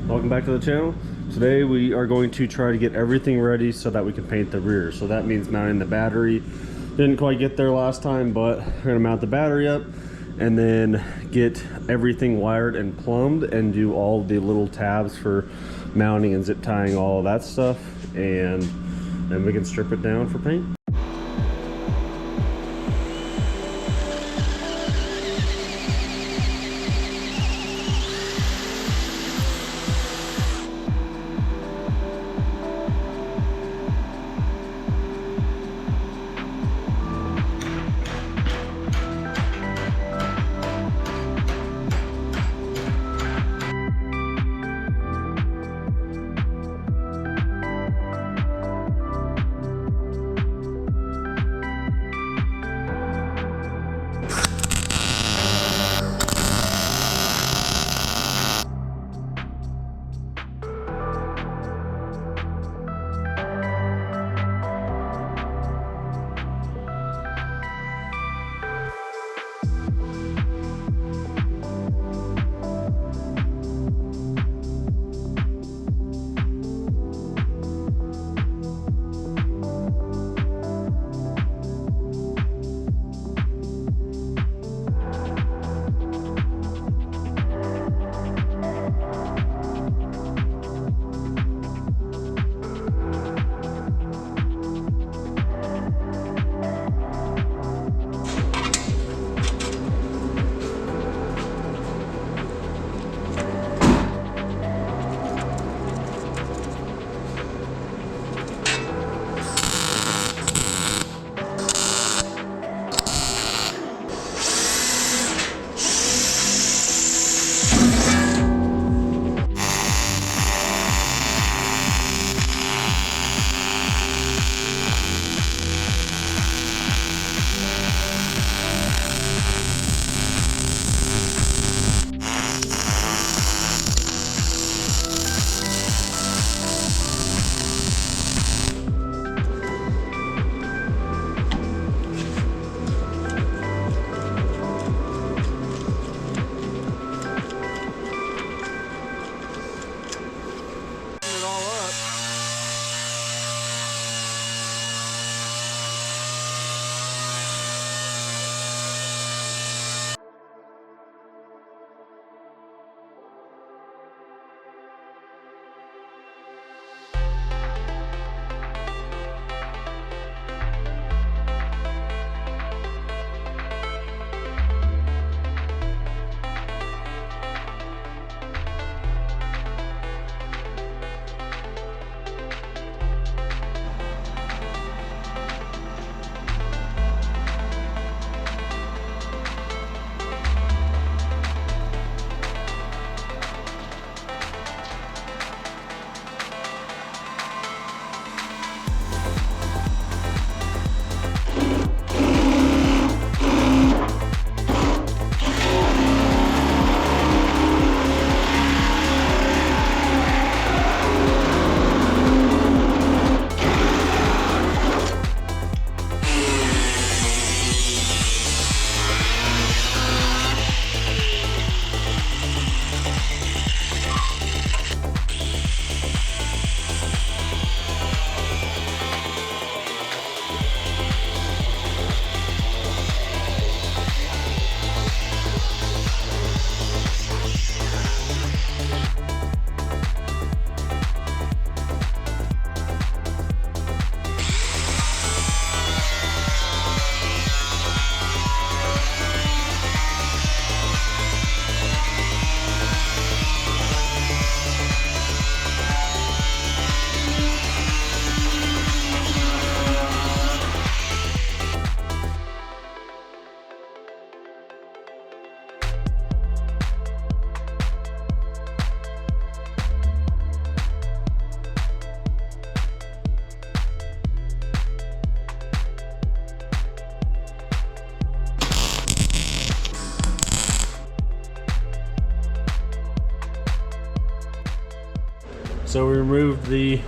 Welcome back to the channel. Today we are going to try to get everything ready so that we can paint the rear. So that means mounting the battery. Didn't quite get there last time, but we're gonna mount the battery up and then get everything wired and plumbed and do all the little tabs for mounting and zip tying, all of that stuff, and then we can strip it down for paint. So we removed the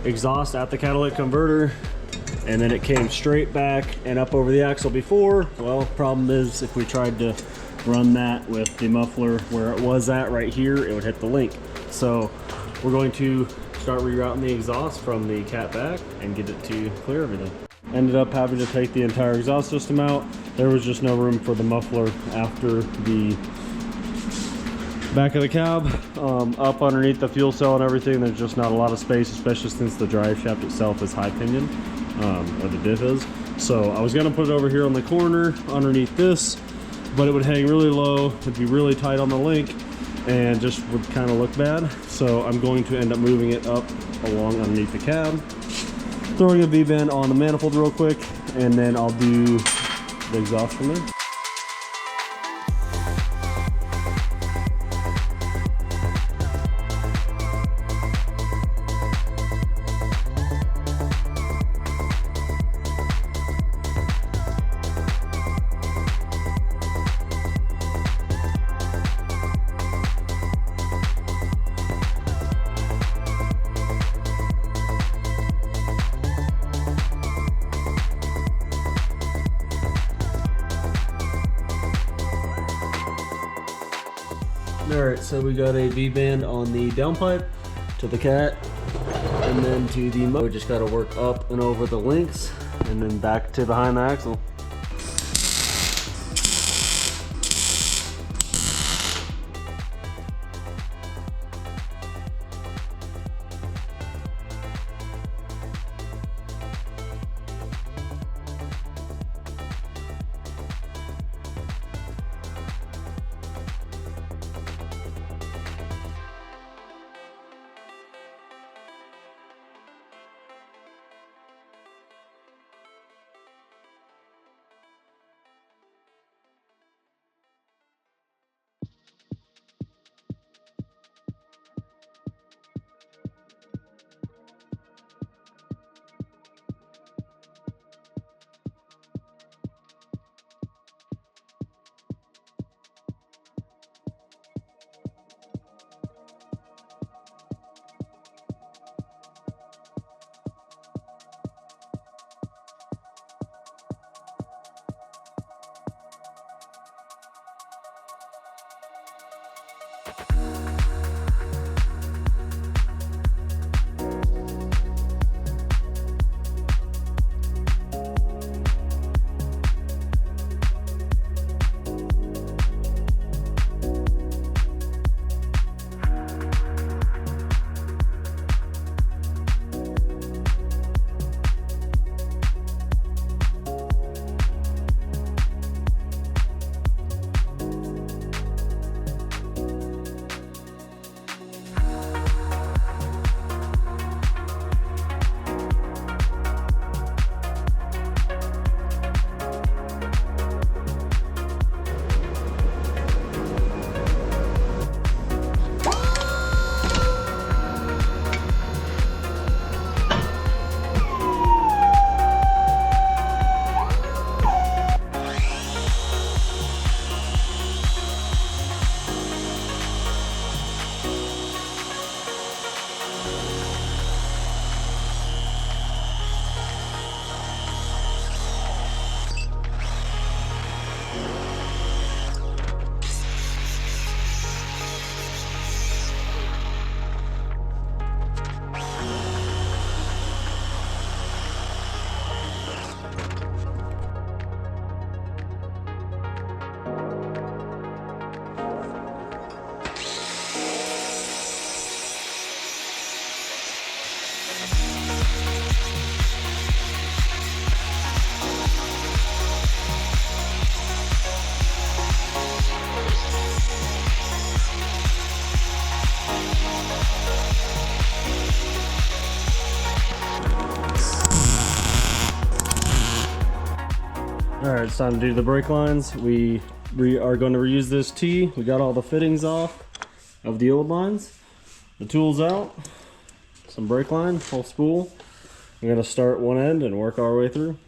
exhaust at the catalytic converter, and then it came straight back and up over the axle before. Well, problem is if we tried to run that with the muffler where it was at right here, it would hit the link. So we're going to start rerouting the exhaust from the cat back and get it to clear everything. Ended up having to take the entire exhaust system out. There was just no room for the muffler after the back of the cab. Up underneath the fuel cell and everything, there's just not a lot of space, especially since the drive shaft itself is high pinion, or the diff is. So I was gonna put it over here on the corner underneath this, but it would hang really low, it'd be really tight on the link, and just would kind of look bad. So I'm going to end up moving it up along underneath the cab, throwing a V-bend on the manifold real quick, and then I'll do the exhaust from there. Alright, so we got a V-band on the downpipe to the cat, and then to the motor. We just got to work up and over the links, and then back to behind the axle. Alright, it's time to do the brake lines. We are going to reuse this T. We got all the fittings off of the old lines. The tool's out. Some brake line, whole spool. We're going to start one end and work our way through.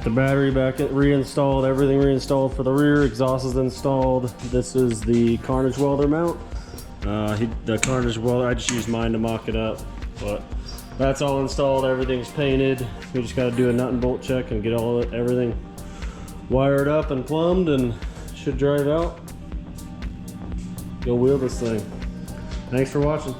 Got the battery back reinstalled, everything reinstalled for the rear. Exhaust is installed. This is the Carnage welder mount. The Carnage welder, I just used mine to mock it up, but that's all installed. Everything's painted. We just got to do a nut and bolt check and get everything wired up and plumbed, and should drive out. Go wheel this thing. Thanks for watching.